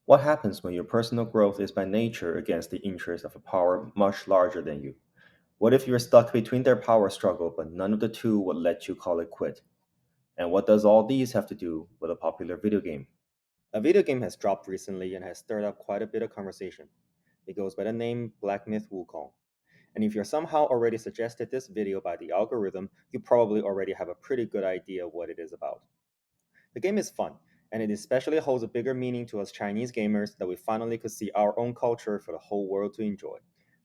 What happens when your personal growth is by nature against the interest of a power much larger than you? What if you're stuck between their power struggle, but none of the two would let you call it quit? And what does all these have to do with a popular video game? A video game has dropped recently and has stirred up quite a bit of conversation. It goes by the name Black Myth Wukong. And if you're somehow already suggested this video by the algorithm, you probably already have a pretty good idea what it is about. The game is fun, and it especially holds a bigger meaning to us Chinese gamers that we finally could see our own culture for the whole world to enjoy.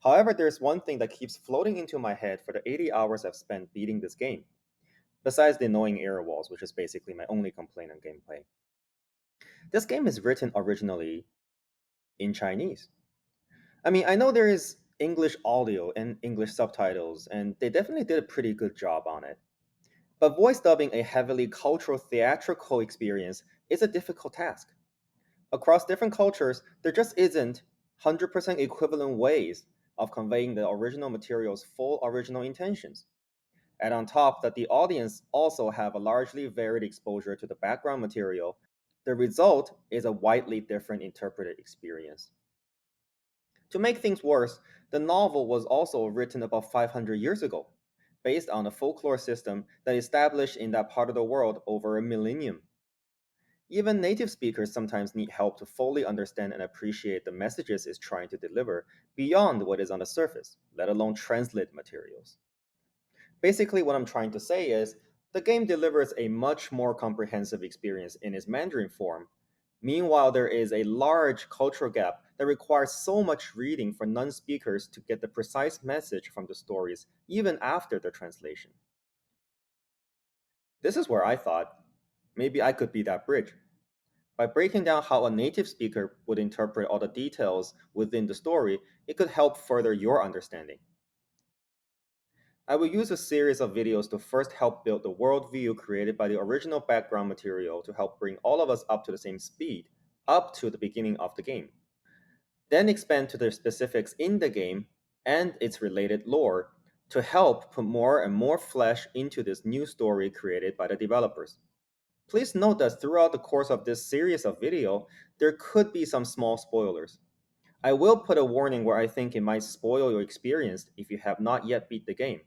However, there's one thing that keeps floating into my head for the 80 hours I've spent beating this game, besides the annoying error walls, which is basically my only complaint on gameplay. This game is written originally in Chinese. I mean, I know there is English audio and English subtitles, and they definitely did a pretty good job on it. But voice dubbing a heavily cultural theatrical experience is a difficult task. Across different cultures, there just isn't 100% equivalent ways of conveying the original material's full original intentions. And on top that the audience also have a largely varied exposure to the background material, the result is a widely different interpreted experience. To make things worse, the novel was also written about 500 years ago, based on a folklore system that established in that part of the world over a millennium. Even native speakers sometimes need help to fully understand and appreciate the messages it's trying to deliver beyond what is on the surface, let alone translate materials. Basically, what I'm trying to say is the game delivers a much more comprehensive experience in its Mandarin form. Meanwhile, there is a large cultural gap that requires so much reading for non speakers to get the precise message from the stories, even after the translation. This is where I thought maybe I could be that bridge. By breaking down how a native speaker would interpret all the details within the story, it could help further your understanding. I will use a series of videos to first help build the worldview created by the original background material to help bring all of us up to the same speed, up to the beginning of the game. Then expand to the specifics in the game and its related lore to help put more and more flesh into this new story created by the developers. Please note that throughout the course of this series of video, there could be some small spoilers. I will put a warning where I think it might spoil your experience if you have not yet beat the game.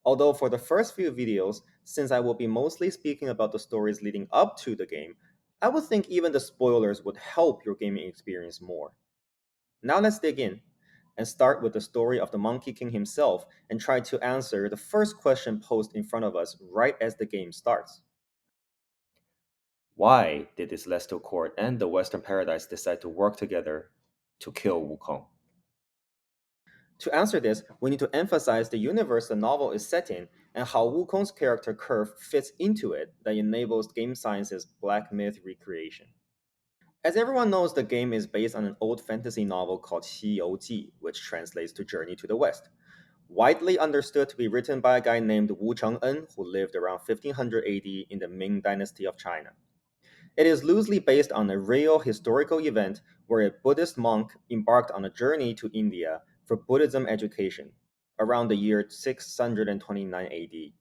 Although for the first few videos, since I will be mostly speaking about the stories leading up to the game, I would think even the spoilers would help your gaming experience more. Now let's dig in and start with the story of the Monkey King himself and try to answer the first question posed in front of us right as the game starts. Why did the Celestial Court and the Western Paradise decide to work together to kill Wukong? To answer this, we need to emphasize the universe the novel is set in and how Wukong's character curve fits into it that enables game science's black myth recreation. As everyone knows, the game is based on an old fantasy novel called Xi You Ji, which translates to Journey to the West, widely understood to be written by a guy named Wu Cheng'en who lived around 1500 AD in the Ming Dynasty of China. It is loosely based on a real historical event where a Buddhist monk embarked on a journey to India for Buddhism education around the year 629 AD.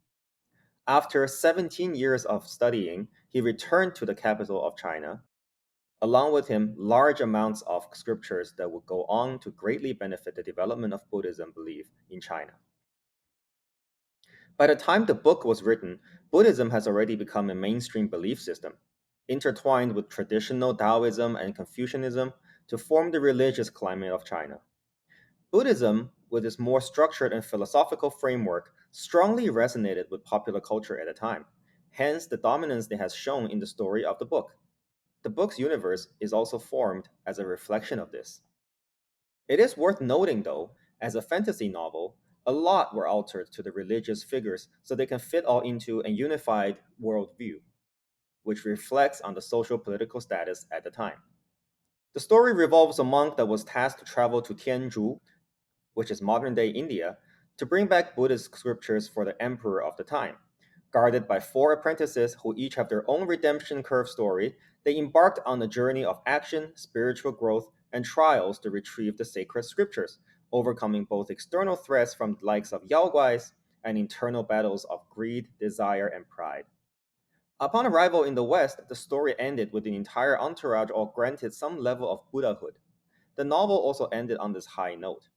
After 17 years of studying, he returned to the capital of China, along with him large amounts of scriptures that would go on to greatly benefit the development of Buddhism belief in China. By the time the book was written, Buddhism has already become a mainstream belief system, intertwined with traditional Taoism and Confucianism to form the religious climate of China. Buddhism, with its more structured and philosophical framework, strongly resonated with popular culture at the time, hence the dominance it has shown in the story of the book. The book's universe is also formed as a reflection of this. It is worth noting, though, as a fantasy novel, a lot were altered to the religious figures so they can fit all into a unified worldview, which reflects on the social political status at the time. The story revolves a monk that was tasked to travel to Tianzhu, which is modern day India, to bring back Buddhist scriptures for the emperor of the time. Guarded by four apprentices who each have their own redemption curve story, they embarked on a journey of action, spiritual growth, and trials to retrieve the sacred scriptures, overcoming both external threats from the likes of Yao Guais and internal battles of greed, desire, and pride. Upon arrival in the West, the story ended with the entire entourage all granted some level of Buddhahood. The novel also ended on this high note.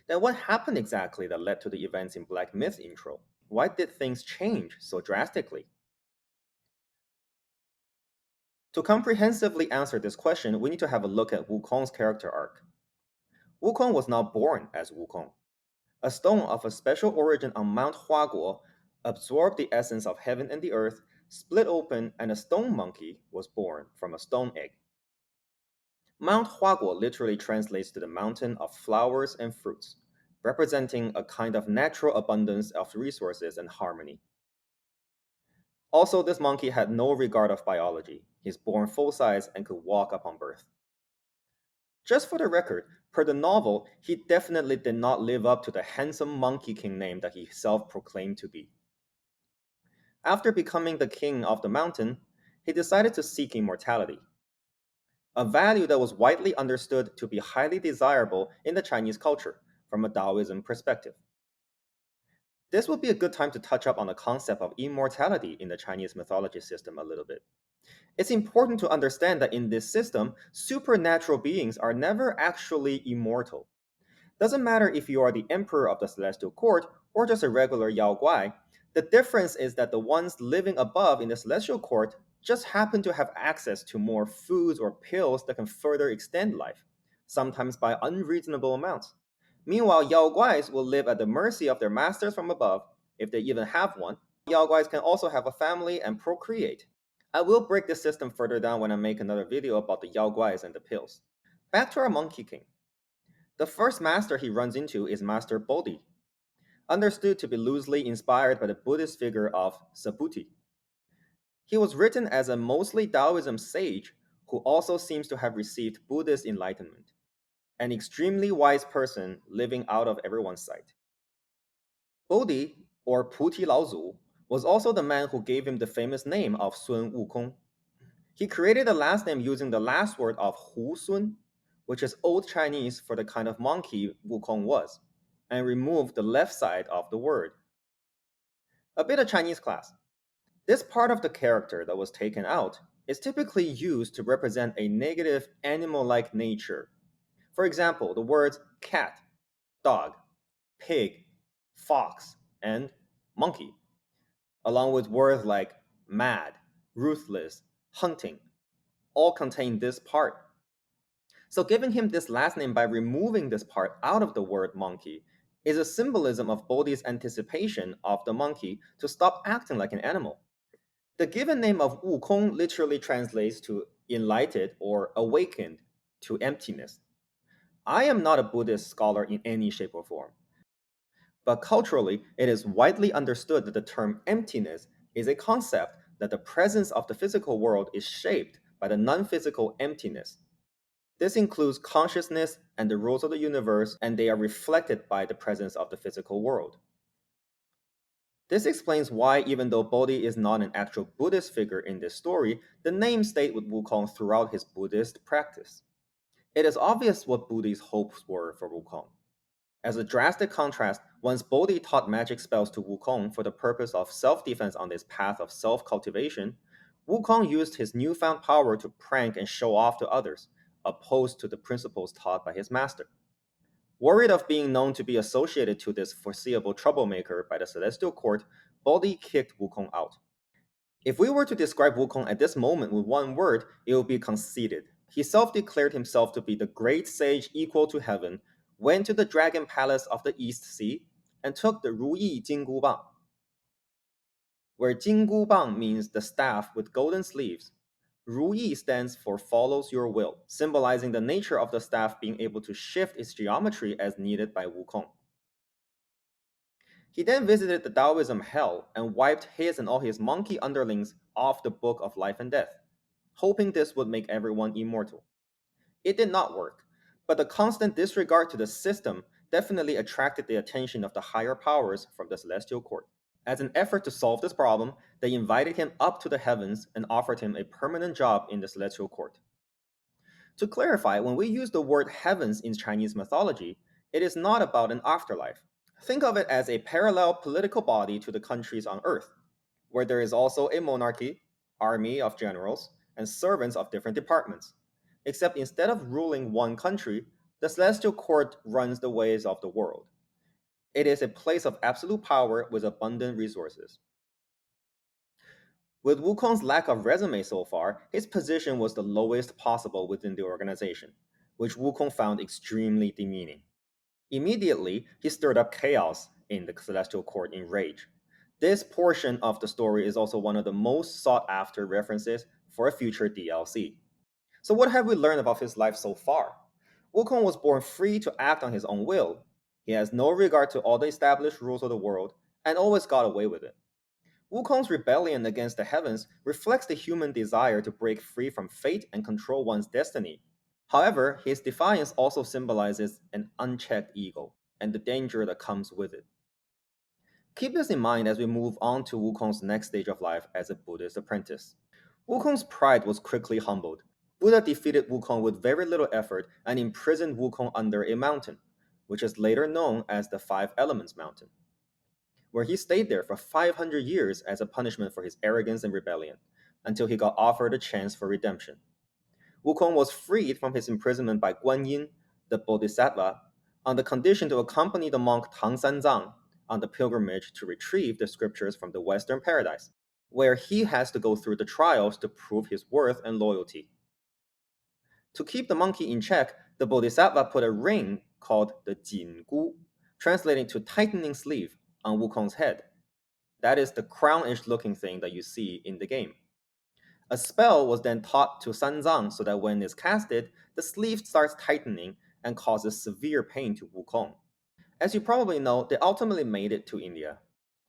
Then what happened exactly that led to the events in Black Myth intro? Why did things change so drastically? To comprehensively answer this question, we need to have a look at Wukong's character arc. Wukong was not born as Wukong. A stone of a special origin on Mount Huaguo absorbed the essence of heaven and the earth, split open, and a stone monkey was born from a stone egg. Mount Huaguo literally translates to the mountain of flowers and fruits, representing a kind of natural abundance of resources and harmony. Also, this monkey had no regard of biology. He's born full size and could walk upon birth. Just for the record, per the novel, he definitely did not live up to the handsome Monkey King name that he self proclaimed to be. After becoming the king of the mountain, he decided to seek immortality, a value that was widely understood to be highly desirable in the Chinese culture from a Taoism perspective. This would be a good time to touch up on the concept of immortality in the Chinese mythology system a little bit. It's important to understand that in this system, supernatural beings are never actually immortal. Doesn't matter if you are the emperor of the celestial court or just a regular Yao Guai, the difference is that the ones living above in the celestial court just happen to have access to more foods or pills that can further extend life, sometimes by unreasonable amounts. Meanwhile, Yao Guais will live at the mercy of their masters from above, if they even have one. Yao Guais can also have a family and procreate. I will break this system further down when I make another video about the Yao Guais and the pills. Back to our Monkey King. The first master he runs into is Master Bodhi, understood to be loosely inspired by the Buddhist figure of Subhuti. He was written as a mostly Taoism sage who also seems to have received Buddhist enlightenment, an extremely wise person living out of everyone's sight. Bodhi, or Puti Laozu, was also the man who gave him the famous name of Sun Wukong. He created the last name using the last word of Hu Sun, which is Old Chinese for the kind of monkey Wukong was, and removed the left side of the word. A bit of Chinese class. This part of the character that was taken out is typically used to represent a negative animal-like nature. For example, the words cat, dog, pig, fox, and monkey, along with words like mad, ruthless, hunting, all contain this part. So giving him this last name by removing this part out of the word monkey is a symbolism of Bodhi's anticipation of the monkey to stop acting like an animal. The given name of Wukong literally translates to enlightened or awakened to emptiness. I am not a Buddhist scholar in any shape or form, but culturally, it is widely understood that the term emptiness is a concept that the presence of the physical world is shaped by the non-physical emptiness. This includes consciousness and the rules of the universe, and they are reflected by the presence of the physical world. This explains why, even though Bodhi is not an actual Buddhist figure in this story, the name stayed with Wukong throughout his Buddhist practice. It is obvious what Bodhi's hopes were for Wukong. As a drastic contrast, once Bodhi taught magic spells to Wukong for the purpose of self-defense on this path of self-cultivation, Wukong used his newfound power to prank and show off to others, opposed to the principles taught by his master. Worried of being known to be associated to this foreseeable troublemaker by the Celestial Court, Bodhi kicked Wukong out. If we were to describe Wukong at this moment with one word, it would be conceited. He self-declared himself to be the great sage equal to heaven, went to the dragon palace of the East Sea, and took the Ruyi Jinggu Bang, where Jinggu Bang means the staff with golden sleeves. Ruyi stands for follows your will, symbolizing the nature of the staff being able to shift its geometry as needed by Wukong. He then visited the Taoism hell and wiped his and all his monkey underlings off the book of life and death, hoping this would make everyone immortal. It did not work, but the constant disregard to the system definitely attracted the attention of the higher powers from the celestial court. As an effort to solve this problem, they invited him up to the heavens and offered him a permanent job in the celestial court. To clarify, when we use the word heavens in Chinese mythology, it is not about an afterlife. Think of it as a parallel political body to the countries on Earth. where there is also a monarchy, army of generals, and servants of different departments. Except instead of ruling one country, the celestial court runs the ways of the world. It is a place of absolute power with abundant resources. With Wukong's lack of resume so far, his position was the lowest possible within the organization, which Wukong found extremely demeaning. Immediately, he stirred up chaos in the Celestial Court in rage. This portion of the story is also one of the most sought after references for a future DLC. So, what have we learned about his life so far? Wukong was born free to act on his own will. He has no regard to all the established rules of the world and always got away with it. Wukong's rebellion against the heavens reflects the human desire to break free from fate and control one's destiny. However, his defiance also symbolizes an unchecked ego and the danger that comes with it. Keep this in mind as we move on to Wukong's next stage of life as a Buddhist apprentice. Wukong's pride was quickly humbled. Buddha defeated Wukong with very little effort and imprisoned Wukong under a mountain, which is later known as the Five Elements Mountain, where he stayed there for 500 years as a punishment for his arrogance and rebellion, until he got offered a chance for redemption. Wukong was freed from his imprisonment by Guan Yin, the Bodhisattva, on the condition to accompany the monk Tang Sanzang on the pilgrimage to retrieve the scriptures from the Western paradise, where he has to go through the trials to prove his worth and loyalty. To keep the monkey in check, the Bodhisattva put a ring called the Jin Gu, translating to tightening sleeve, on Wukong's head. That is the crownish looking thing that you see in the game. A spell was then taught to Sanzang so that when it's casted, the sleeve starts tightening and causes severe pain to Wukong. As you probably know, they ultimately made it to India.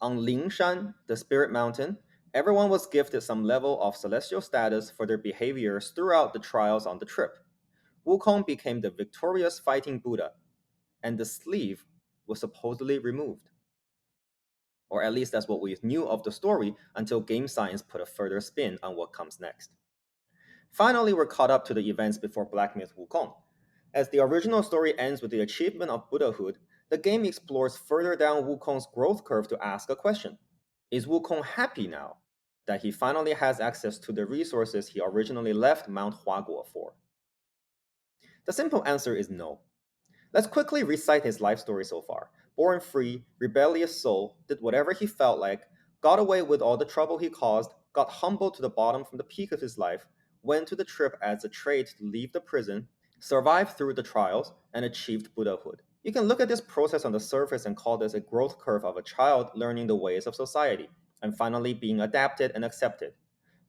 On Lingshan, the spirit mountain, everyone was gifted some level of celestial status for their behaviors throughout the trials on the trip. Wukong became the victorious fighting Buddha, and the sleeve was supposedly removed. Or at least that's what we knew of the story until game science put a further spin on what comes next. Finally, we're caught up to the events before Black Myth Wukong. As the original story ends with the achievement of Buddhahood, the game explores further down Wukong's growth curve to ask a question. Is Wukong happy now that he finally has access to the resources he originally left Mount Huaguo for? The simple answer is no. Let's quickly recite his life story so far. Born free, rebellious soul, did whatever he felt like, got away with all the trouble he caused, got humbled to the bottom from the peak of his life, went to the trip as a trade to leave the prison, survived through the trials, and achieved Buddhahood. You can look at this process on the surface and call this a growth curve of a child learning the ways of society, and finally being adapted and accepted.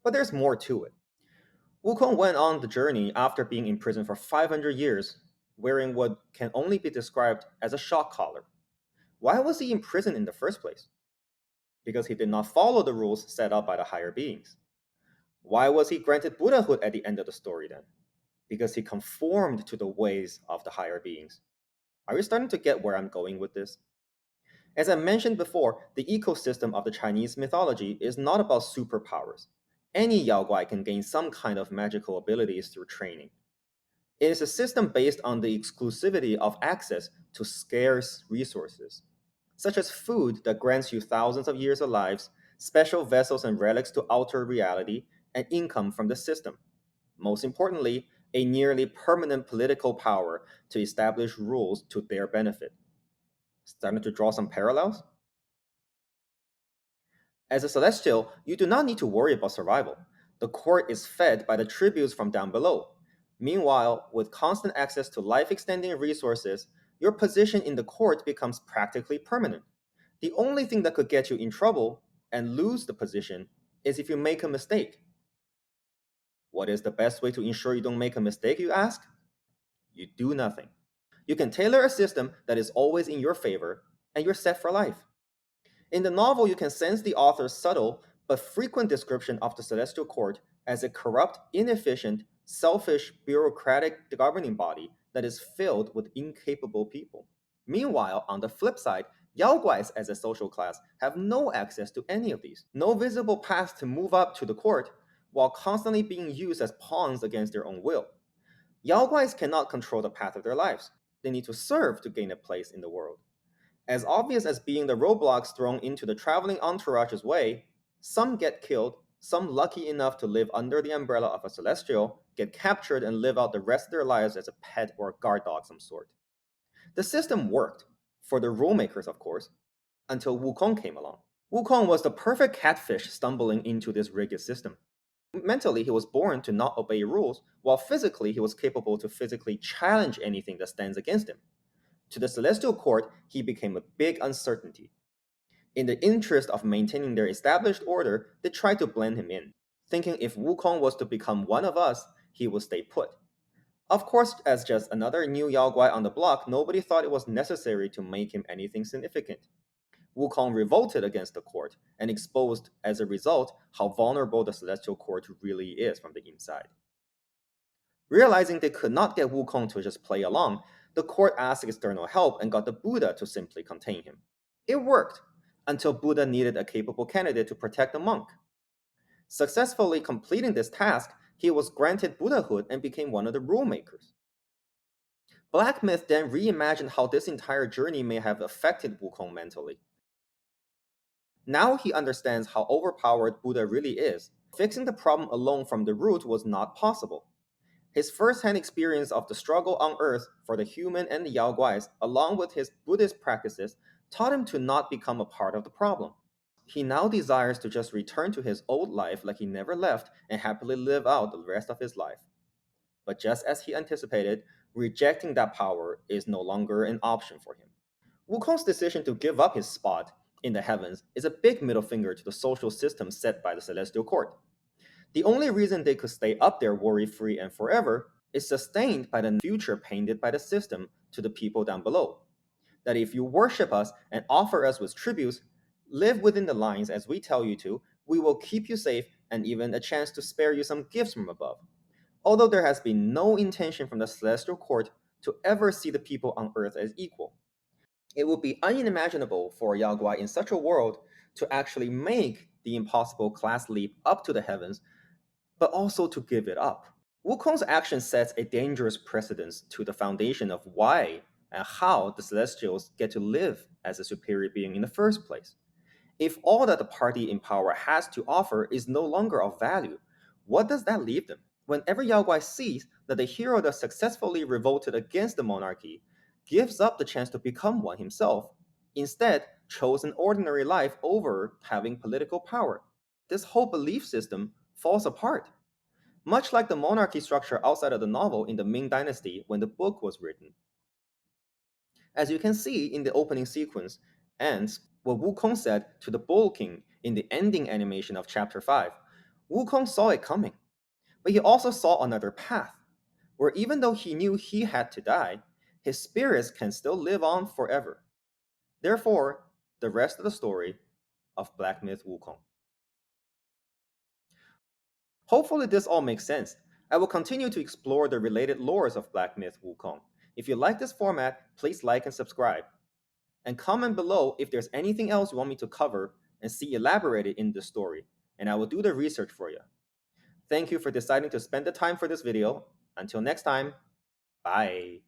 But there's more to it. Wukong went on the journey after being in prison for 500 years, wearing what can only be described as a shock collar. Why was he in prison in the first place? Because he did not follow the rules set up by the higher beings. Why was he granted Buddhahood at the end of the story then? Because he conformed to the ways of the higher beings. Are you starting to get where I'm going with this? As I mentioned before, the ecosystem of the Chinese mythology is not about superpowers. Any Yao Guai can gain some kind of magical abilities through training. It is a system based on the exclusivity of access to scarce resources, such as food that grants you thousands of years of lives, special vessels and relics to alter reality, and income from the system. Most importantly, a nearly permanent political power to establish rules to their benefit. Starting to draw some parallels? As a celestial, you do not need to worry about survival. The court is fed by the tributes from down below. Meanwhile, with constant access to life extending resources, your position in the court becomes practically permanent. The only thing that could get you in trouble and lose the position is if you make a mistake. What is the best way to ensure you don't make a mistake, you ask? You do nothing. You can tailor a system that is always in your favor, and you're set for life. In the novel, you can sense the author's subtle but frequent description of the Celestial Court as a corrupt, inefficient, selfish, bureaucratic governing body that is filled with incapable people. Meanwhile, on the flip side, Yaoguais as a social class have no access to any of these, no visible path to move up to the court, while constantly being used as pawns against their own will. Yaoguais cannot control the path of their lives. They need to serve to gain a place in the world. As obvious as being the roadblocks thrown into the traveling entourage's way, Some get killed, some lucky enough to live under the umbrella of a celestial get captured and live out the rest of their lives as a pet or a guard dog of some sort. The system worked, for the rule makers of course, until Wukong came along. Wukong was the perfect catfish stumbling into this rigged system. Mentally, he was born to not obey rules, while physically he was capable to physically challenge anything that stands against him. To the Celestial Court, he became a big uncertainty. In the interest of maintaining their established order, they tried to blend him in, thinking if Wukong was to become one of us, he would stay put. Of course, as just another new Yao Guai on the block, nobody thought it was necessary to make him anything significant. Wukong revolted against the court and exposed, as a result, how vulnerable the Celestial Court really is from the inside. Realizing they could not get Wukong to just play along, the court asked external help and got the Buddha to simply contain him. It worked, until Buddha needed a capable candidate to protect the monk. Successfully completing this task, he was granted Buddhahood and became one of the rule makers. Black Myth then reimagined how this entire journey may have affected Wukong mentally. Now he understands how overpowered Buddha really is. Fixing the problem alone from the root was not possible. His first-hand experience of the struggle on Earth for the human and the Yao Guais, along with his Buddhist practices, taught him to not become a part of the problem. He now desires to just return to his old life like he never left and happily live out the rest of his life. But just as he anticipated, rejecting that power is no longer an option for him. Wukong's decision to give up his spot in the heavens is a big middle finger to the social system set by the Celestial Court. The only reason they could stay up there worry-free and forever is sustained by the future painted by the system to the people down below. That if you worship us and offer us with tributes, live within the lines as we tell you to, we will keep you safe and even a chance to spare you some gifts from above. Although there has been no intention from the Celestial Court to ever see the people on Earth as equal. It would be unimaginable for Yao Guai in such a world to actually make the impossible class leap up to the heavens, but also to give it up. Wukong's action sets a dangerous precedence to the foundation of why and how the Celestials get to live as a superior being in the first place. If all that the party in power has to offer is no longer of value, what does that leave them? Whenever Yao Guai sees that the hero that successfully revolted against the monarchy gives up the chance to become one himself, instead chose an ordinary life over having political power, this whole belief system falls apart. Much like the monarchy structure outside of the novel in the Ming Dynasty when the book was written. As you can see in the opening sequence, and what Wukong said to the Bull King in the ending animation of Chapter 5, Wukong saw it coming. But he also saw another path, where even though he knew he had to die, his spirits can still live on forever. Therefore, the rest of the story of Black Myth Wukong. Hopefully this all makes sense. I will continue to explore the related lores of Black Myth Wukong. If you like this format, please like and subscribe. And comment below if there's anything else you want me to cover and see elaborated in this story, and I will do the research for you. Thank you for deciding to spend the time for this video. Until next time, bye.